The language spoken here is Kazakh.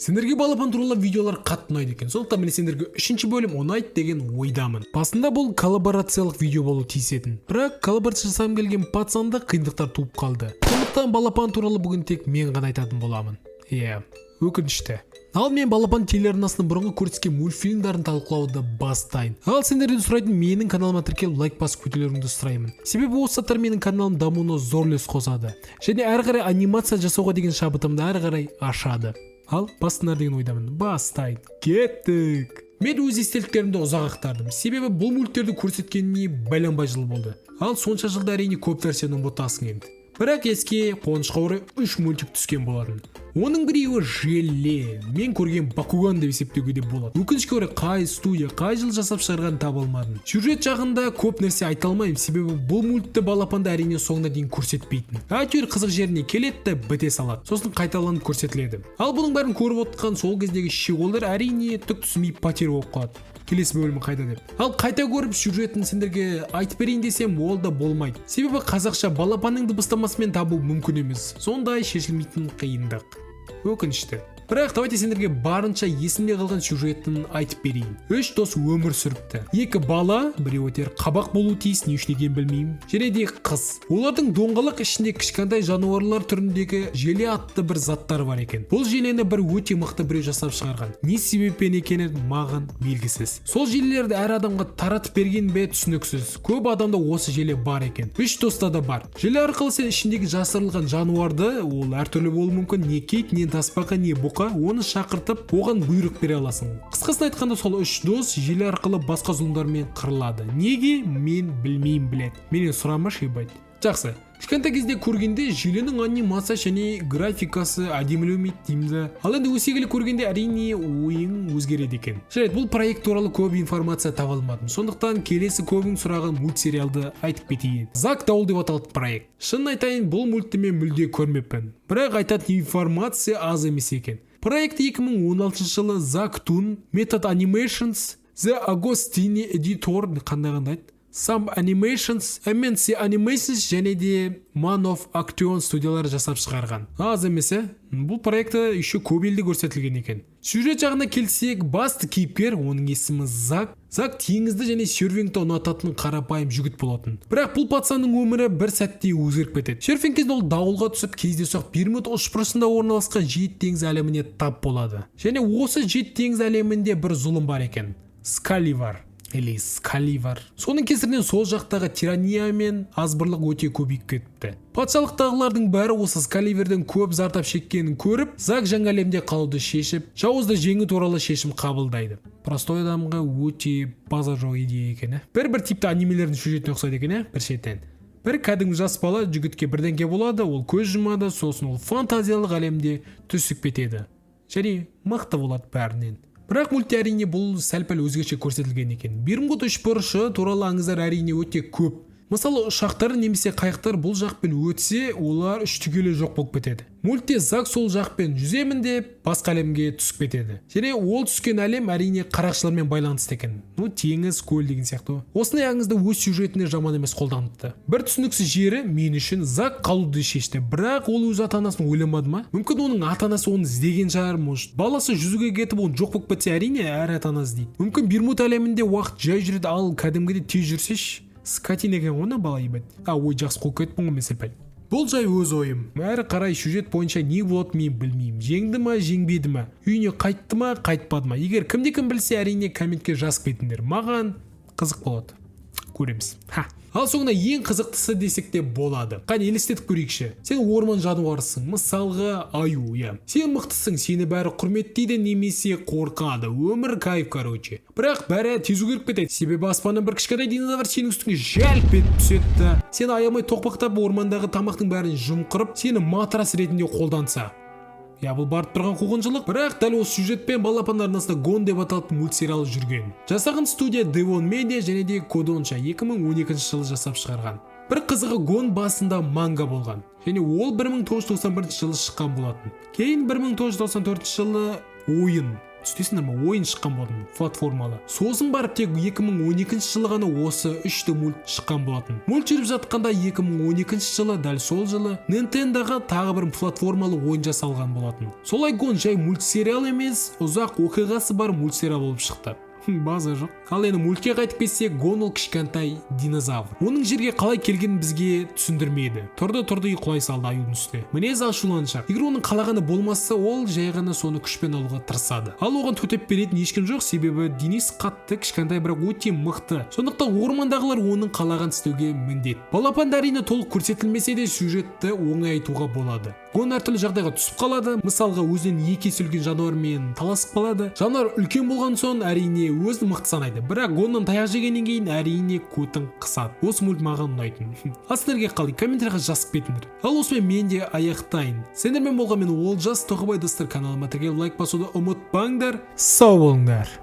Сендерге балапан туралы видеолар қатты ұнайды екен. Сондықтан мен сендерге 3-ші бөлім ұнайды деген ойдамын. Басында бұл коллаборациялық видео болу тиіс еді. Бірақ коллаборация жасағым келген пацанда қиындықтар туып қалды. Сондықтан балапан туралы бүгін тек мен ғана айтатын боламын. Өкінішті. Ал мен балапан телеарнасының бұрынғы көрсеткен мультфильмдерін талқылауды бастайын. Ал сендерден сұрайтын менің каналыма тіркеліп лайк басып көтерулеріңді сұраймын. Себебі осы заттар менің каналым дамуына зор үлес қосады. Және әрі қарай анимация жасауға деген шабытымды әрі қарай ашады. Ал бастыңдар деген ойдамын. Бастайын. Кеттік. Мен өз естеліктерімді ұзақ ақтардым. Себебі бұл мульттерді көрсеткеніне бәленбай жыл болды. Ал сонша жылда әрине көп нәрсені ұмытасың енді. Бірақ еске қуанышқа орай 3 мультик түскен болатын. Оның біреуі желе. Мен көрген Бакуган деп есептеуге де болады. Өкінішке орай қай студия, қай жыл жасап шығарған таба алмадым. Сюжет жағында көп нәрсе айта алмаймын, себебі бұл мультті балапанда әрине соңына дейін көрсетпейтін. Әйтеуір қызық жеріне келеді де біте салады. Сосын қайталанып көрсетіледі. Ал бұның бәрін көріп отырған сол кездегі шиғолдар әрине түк түсінбей патер болып қалады. Келесі бөлімі қайда деп. Ал қайта көріп сюжетін сендерге айтып берейін десем, ол да болмайды. Себебі қазақша балапанның дыбыстамасымен табу мүмкін емес. Сондай шешілмейтін қиындық. Өкінішті. Бірақ давайте сендерге барынша есімде қалған сюжетін айтып берейін. 3 дос өмір сүріпті. 2 бала, біреу өтер қабақ болу тиіс, не үшін екенін білмеймін. Және де қыз. Олардың доңғалақ ішінде кішкентай жануарлар түріндегі желе атты бір заттар бар екен. Бұл желені бір өте мықты біреу жасап шығарған. Не себеппен екені маған белгісіз. Сол желелерді әр адамға таратып берген бе түсініксіз. Көп адамда осы желе бар екен. 3 доста да бар. Желе арқылы сен ішіндегі жасырылған жануарды, ол әртүрлі болуы мүмкін, не кит, не тасбақа, не бұқа, оны шақыртып, оған бұйрық бере аласың. Қысқасын айтқанда сол 3 дос желе арқылы басқа зұлымдармен қырылады. Неге? Мен білмеймін білет. Менен сұрамашы ебайды. Жақсы. Кішкентай кезде көргенде желенің анимация және графикасы әдеміленбейді деймді. Ал енді өсе келе көргенде әрине ойың өзгереді екен. Жарайды, бұл проект туралы көп информация таба алмадым. Сондықтан келесі көбің сұраған мультсериалды айтып кетейін. Зак Дауыл деп аталады проект. Шынын айтайын, бұл мультті мен мүлде көрмеппін. Бірақ айтатын информация аз емес екен. Проект 2016 жылы Зак Тун, Method Animations, The Agostini Editor қандай Some Animations, MNC Animations және де Man of Action студиялары жасап шығарған. Аз емес, бұл проекті еще көп елде көрсетілген екен. Сюжет жағына келсек, басты кейіпкер, оның есімі Зак. Зак теңізді және серфингті ұнататын қарапайым жігіт болатын. Бірақ бұл пацанның өмірі бір сәтте өзгеріп кетеді. Серфинг кезінде ол дауылға түсіп, кездейсоқ Бермуд ошпырысында орналасқан Жеті теңіз әлеміне тап болады. Және осы Жеті теңіз әлемінде бір зұлым бар екен. Скаливар. Соның кесірінен сол жақтағы тирания мен азбырлық өте көбейіп кетіпті. Патшалықтағылардың бәрі осы Скаливерден көп зардап шеккенін көріп, Зак жаңа әлемде қалуды шешіп, жауызды жеңу туралы шешім қабылдайды. Простой адамға өте базар жоқ идея екен. Бір типті анимелердің сюжетіне ұқсайды екен, бір шеттен. Бір кәдімгі жас бала жігітке бірдеңке болады, ол көз жұмады, сосын ол фантазиялық әлемде түсіп кетеді. Және мықты болады бәрінен. Бірақ мультте әрине бұл сәл-пәл өзгеше көрсетілген екен. Бермуд үшбұрышы туралы аңыздар әрине өте көп. Мысалы, ұшақтар немесе қайықтар бұл жақпен өтсе, олар үштігелі жоқ болып кетеді. Мультте Зак сол жақпен жүземін деп басқа әлемге түсіп кетеді. Және ол түскен әлем әрине қарақшылармен байланысты екен. Теңіз, көл деген сияқты. Осындай аңызды өз сюжетіне жаман емес қолданыпты. Бір түсініксіз жері мен үшін Зак қалуды шешті. Бірақ ол өз ата-анасын ойламады ма? Мүмкін оның ата-анасы оны іздеген шығар, может. Баласы жүзуге кетіп, оны жоқ болып кетсе, әрине әр ата-анасы дейді. Мүмкін Бермуд әлемінде уақыт жай жүреді, ал кәдімгідей тез жүрсеш, скотина екен оны бала ебет. Ой, жақсы қол кетпін ғой mesela. Бұл жай өз ойым. Әрі қарай сюжет бойынша не болады мен білмеймін. Жеңді ма, жеңбеді ма? Үйіне қайтты ма, қайтпады ма? Егер кім білсе, әрине комментке жазып кетіңдер. Маған қызық болады. Көреміз. Ал соңына ең қызықтысы десек те болады. Қане елестетіп көрейікші. Сен орман жануарысың, мысалға аю, Сен мықтысың, сені бәрі құрметтейді немесе қорқады. Өмір кайф, короче. Бірақ бәрі тез өзгеріп кетеді. Себебі аспаннан бір кішкентай динозавр сенің үстіңе жәлп етіп түседі. Сен аямай тоқпақтап ормандағы тамақтың бәрін жымқырып, сені матрас ретінде қолданса. Бұл барып тұрған қуғыншылық. Бірақ дәл осы сюжетпен балапандар арнасында Гон деп аталатын мультсериал жүрген. Жасаған студия Devon Media және де Kodansha 2012 жылы жасап шығарған. Бір қызығы Гон басында манга болған. Және ол 1991 жылы шыққан болатын. Кейін 1994 жылы ойын түсінесіңдер ме, ойын шыққан болатын платформалы. Сосын барып тек 2012 жылы ғана осы 3D мульт шыққан болатын. Мульт жүріп жатқанда 2012 жылы, дәл сол жылы Nintendo-ға тағы бір платформалы ойын жасалған болатын. Солай Гон жай мультсериал емес, ұзақ оқиғасы бар мультсериал болып шықты. База жоқ. Ал енді мультке қайтып келсек, Гон ол кішкентай динозавр. Оның жерге қалай келгенін бізге түсіндірмейді. Тұрды и құлай салды аюдың үстіне. Мінезі ашуланшақ. Егер оның қалағаны болмаса, ол жай ғана соны күшпен алуға тырысады. Ал оған төтеп беретін ешкім жоқ, себебі Денис қатты, кішкентай, бірақ өте мықты. Сондықтан ормандағылар оның қалаған істеуге міндет. Балапанда әрине толық көрсетілмесе де сюжетті оңай айтуға болады. Гон әртүрлі жағдайға түсіп қалады. Мысалға, өзінен екі есе үлкен жануармен таласып қалады. Жануар үлкен болған соң әрине өзін мықты санайды, бірақ Гоннан таяқ жегеннен кейін әрине көтін қысады. Осы мульт маған ұнайтын. Ал сіздерге қалай, комментарийға жазып кетіңдер. Ал осымен мен де аяқтайын. Сендермен болған мен Олжас Тоқыбай, достар, каналыма тіркеліп лайк басуды ұмытпаңдар. Сау болыңдар.